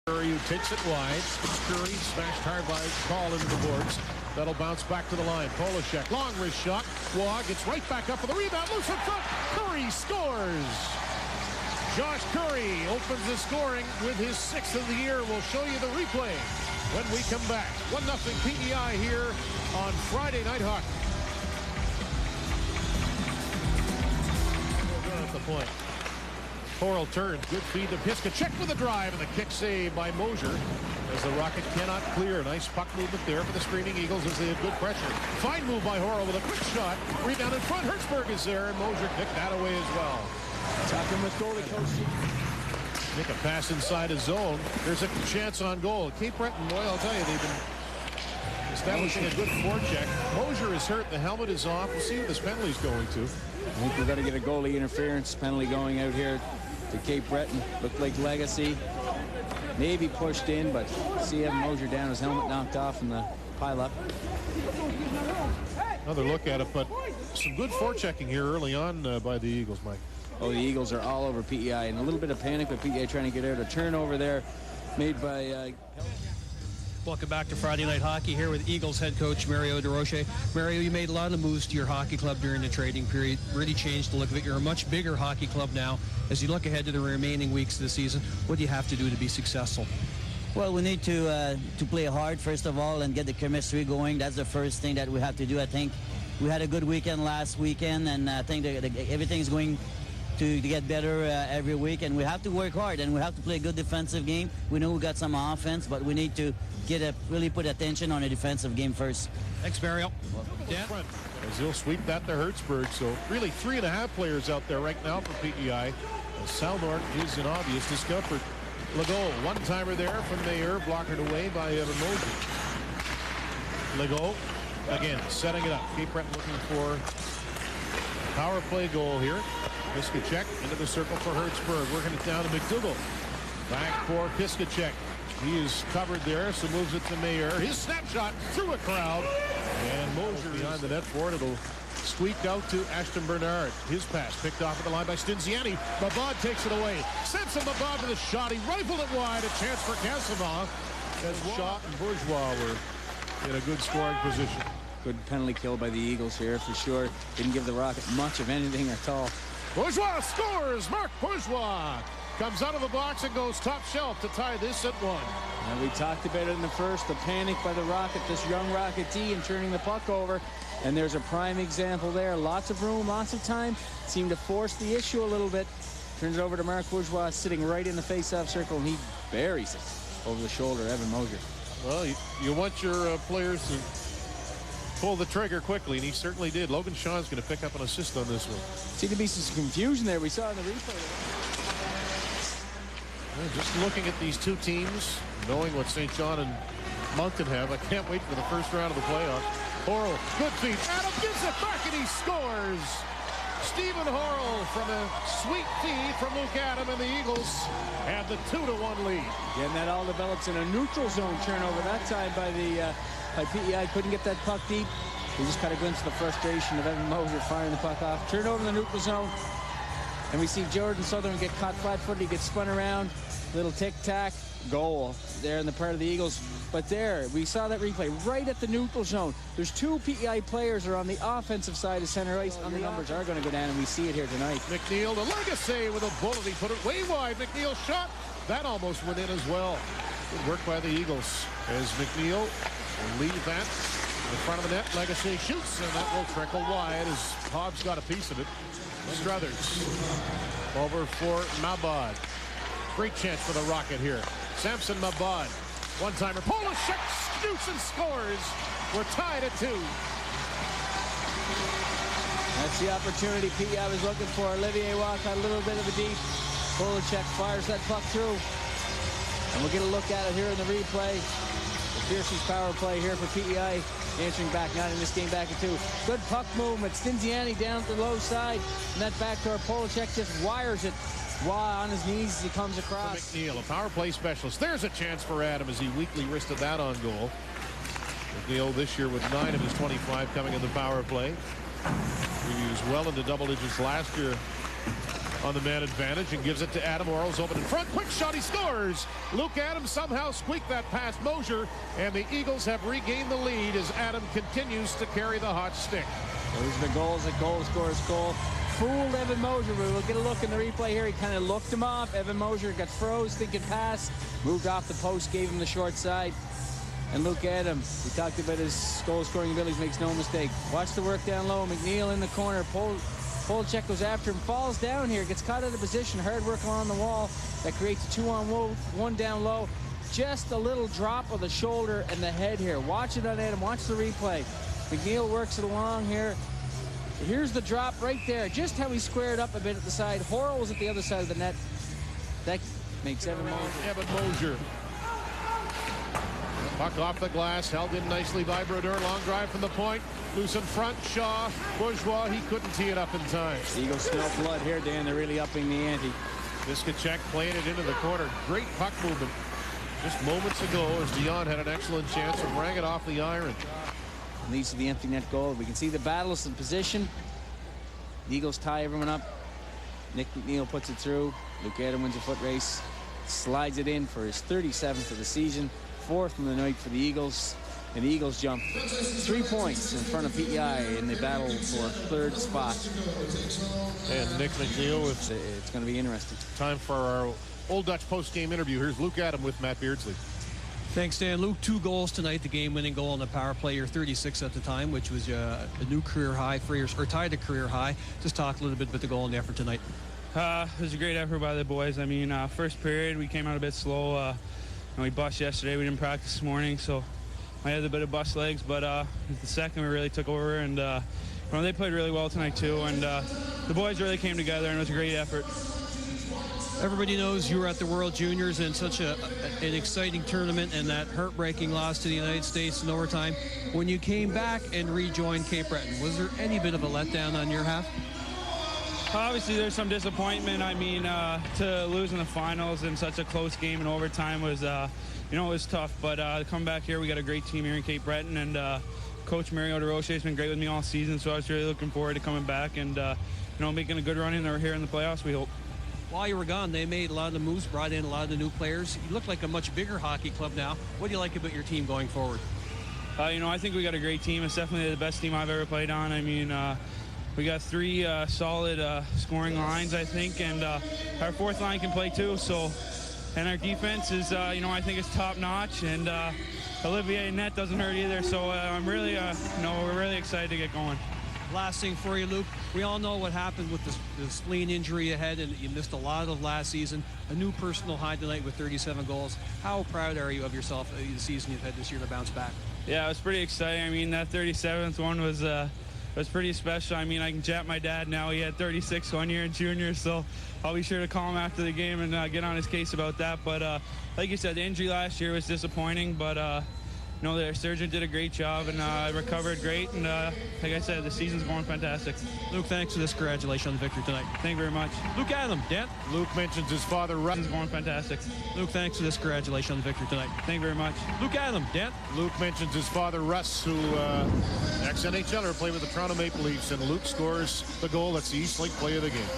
Curry, who takes it wide. Curry smashed hard by Call into the boards. That'll bounce back to the line. Polishek, long wrist shot. Waugh gets right back up for the rebound. Loose in front. Curry scores. Josh Curry opens the scoring with his 6th of the year. We'll show you the replay when we come back. 1-0 PEI here on Friday Night Hockey. At the point. Horrell turns, good feed to Piskacek with a drive, and the kick saved by Mosier as the Rocket cannot clear. Nice puck movement there for the screaming Eagles as they have good pressure. Fine move by Horrell with a quick shot. Rebound in front. Hertzberg is there, and Mosier kicked that away as well. Talking with goalie coach. Make a pass inside his zone. There's a chance on goal. Cape Breton, boy, I'll tell you, they've been establishing a good forecheck. Mosier is hurt. The helmet is off. We'll see what this penalty's going to. I think we're going to get a goalie interference penalty going out here to Cape Breton. Looked like Legacy. Maybe pushed in, but see him Mosier down, his helmet knocked off in the pileup. Another look at it, but some good forechecking here early on by the Eagles, Mike. Oh, the Eagles are all over PEI, and a little bit of panic with PEI trying to get out. A turnover there made by... Welcome back to Friday Night Hockey here with Eagles head coach Mario DeRoche. Mario, you made a lot of moves to your hockey club during the trading period. Really changed the look of it. You're a much bigger hockey club now. As you look ahead to the remaining weeks of the season, what do you have to do to be successful? Well, we need to play hard, first of all, and get the chemistry going. That's the first thing that we have to do. I think we had a good weekend last weekend, and I think everything's going to get better every week, and we have to work hard, and we have to play a good defensive game. We know we got some offense, but we need to really put attention on the defensive game first. Thanks, Mario. Yeah. As he'll sweep that to Hertzberg, so really 3.5 players out there right now for PEI. Salmort is an obvious discomfort. Legault, one-timer there from Mayer, blockered away by Evan Mosier. Legault, again, setting it up. Cape Breton looking for a power play goal here. Piskacek into the circle for Hertzberg, working it down to McDougall. Back for Piskacek. He is covered there, so moves it to Mayer. His snapshot through a crowd. And Mosier behind the net for it. It'll squeak out to Ashton Bernard. His pass picked off at the line by Stinziani. Mabod takes it away. Samson Mabod with a shot. He rifled it wide. A chance for Cassavant. As Shot and Bourgeois were in a good scoring position. Good penalty kill by the Eagles here for sure. Didn't give the Rocket much of anything at all. Bourgeois scores! Marc Bourgeois comes out of the box and goes top shelf to tie this at 1. And we talked about it in the first, the panic by the Rocket, this young Rocket team turning the puck over. And there's a prime example there. Lots of room, lots of time. Seemed to force the issue a little bit. Turns it over to Marc Bourgeois sitting right in the face-off circle, and he buries it over the shoulder, Evan Mosier. Well, you want your players to pull the trigger quickly, and he certainly did. Logan Shawn's going to pick up an assist on this one. Seemed to be some confusion there. We saw in the replay. Well, just looking at these two teams, knowing what St. John and Moncton have, I can't wait for the first round of the playoffs. Horrell, good feed. Adam gives it back, and he scores. Stephen Horrell from a sweet feed from Luke Adam, and the Eagles have the 2-1 lead. Yeah, and that all develops in a neutral zone turnover that time by PEI. Couldn't get that puck deep. We just got a glimpse of the frustration of Evan Mosier firing the puck off. Turnover in the neutral zone. And we see Jordan Sutherland get caught flat-footed. He gets spun around. Little tic-tac. Goal there in the part of the Eagles. But there, we saw that replay right at the neutral zone. There's 2 PEI players are on the offensive side of center ice. The numbers are going to go down, and we see it here tonight. McNeil to Legacy with a bullet. He put it way wide. McNeil shot. That almost went in as well. Good work by the Eagles as McNeil will leave that in front of the net. Legacy shoots, and that will trickle wide as Hobbs got a piece of it. Struthers over for Mabod. Great chance for the Rocket here. Samson Mabod. One-timer. Polishek shoots and scores. We're tied at 2. That's the opportunity PEI was looking for. Olivier Walcott, a little bit of a deep. Polishek fires that puck through. And we'll get a look at it here in the replay. The Pearson's power play here for PEI. Answering back, not in this game, back at 2. Good puck movement. Stinziani down at the low side. And that backdoor Polishek just wires it. On his knees as he comes across. McNeil, a power play specialist. There's a chance for Adam as he weakly wristed that on goal. McNeil this year with 9 of his 25 coming in the power play. He was well into double digits last year on the man advantage and gives it to Adam. Orl's open in front. Quick shot. He scores. Luke Adams somehow squeaked that past Mosier, and the Eagles have regained the lead as Adam continues to carry the hot stick. Those are the goals. A goal scores goal. Fooled Evan Mosier. We'll get a look in the replay here. He kind of looked him off. Evan Mosier got froze, thinking pass, moved off the post, gave him the short side. And Luke Adams, we talked about his goal-scoring abilities, makes no mistake. Watch the work down low. McNeil in the corner. Polachek goes after him, falls down here, gets caught out of position. Hard work along the wall. That creates a 2-on-1 down low. Just a little drop of the shoulder and the head here. Watch it on Adam. Watch the replay. McNeil works it along here. Here's the drop right there. Just how he squared up a bit at the side. Horrell was at the other side of the net. That makes Evan Mosier. Evan Mosier. Puck off the glass, held in nicely by Brodeur. Long drive from the point. Loose in front. Shaw. Bourgeois. He couldn't tee it up in time. The Eagles smell blood here, Dan. They're really upping the ante. Viskacek playing it into the corner. Great puck movement. Just moments ago, as Dion had an excellent chance and rang it off the iron. Leads to the empty net goal. We can see the battles in position. The Eagles tie everyone up. Nick McNeil puts it through. Luke Adams wins a foot race. Slides it in for his 37th of the season. 4th in the night for the Eagles. And the Eagles jump 3 points in front of PEI in the battle for 3rd spot. And Nick McNeil with It's going to be interesting. time for our Old Dutch post-game interview. Here's Luke Adams with Matt Beardsley. Thanks, Dan. Luke, 2 goals tonight, the game-winning goal on the power play. You're 36 at the time, which was a new career high for yours, or tied a career high. Just talk a little bit about the goal and the effort tonight. It was a great effort by the boys. I mean, first period, we came out a bit slow. And we bust yesterday. We didn't practice this morning, so I had a bit of bust legs. But the second, we really took over, and they played really well tonight, too. And the boys really came together, and it was a great effort. Everybody knows you were at the World Juniors in such an exciting tournament, and that heartbreaking loss to the United States in overtime. When you came back and rejoined Cape Breton, was there any bit of a letdown on your half? Obviously, there's some disappointment. I mean, to lose in the finals in such a close game in overtime was, it was tough. But to come back here, we got a great team here in Cape Breton, and Coach Mario DeRoche has been great with me all season, so I was really looking forward to coming back and, making a good run in there here in the playoffs, we hope. While you were gone, they made a lot of the moves, brought in a lot of the new players. You look like a much bigger hockey club now. What do you like about your team going forward? I think we got a great team. It's definitely the best team I've ever played on. I mean, we got 3 solid scoring lines, I think, and our 4th line can play too. So, and our defense is, I think it's top notch, and Olivier Net doesn't hurt either. So I'm really, we're really excited to get going. Last thing for you, Luke. We all know what happened with the spleen injury ahead, and you missed a lot of last season. A new personal high tonight with 37 goals. How proud are you of yourself, the season you've had this year to bounce back? Yeah, it was pretty exciting. I mean, that 37th one was pretty special. I mean, I can chat my dad now. He had 36 one year in junior, so I'll be sure to call him after the game and get on his case about that. But like you said, the injury last year was disappointing, but their surgeon did a great job and recovered great. And like I said, the season's going fantastic. Luke, thanks for this. Congratulations on the victory tonight. Thank you very much. Luke Adams, Dan. Luke mentions his father, Russ. It's going fantastic. Luke, thanks for this. Congratulations on the victory tonight. Thank you very much. Luke Adams, Dan. Luke mentions his father, Russ, who ex-NHLer, played with the Toronto Maple Leafs, and Luke scores the goal. That's the East Lake play of the game.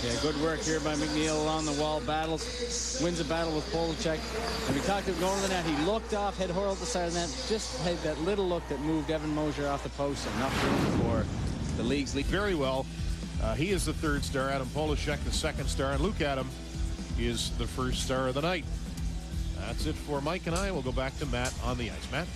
Yeah, good work here by McNeil along the wall. Wins a battle with Polachek. And we talked about going to the net. He looked off, had Horrell at the side of the net. Just had that little look that moved Evan Mosier off the post. Enough room for the league's lead. Very well. He is the 3rd star. Adam Polachek, the 2nd star. And Luke Adams is the 1st star of the night. That's it for Mike and I. We'll go back to Matt on the ice. Matt?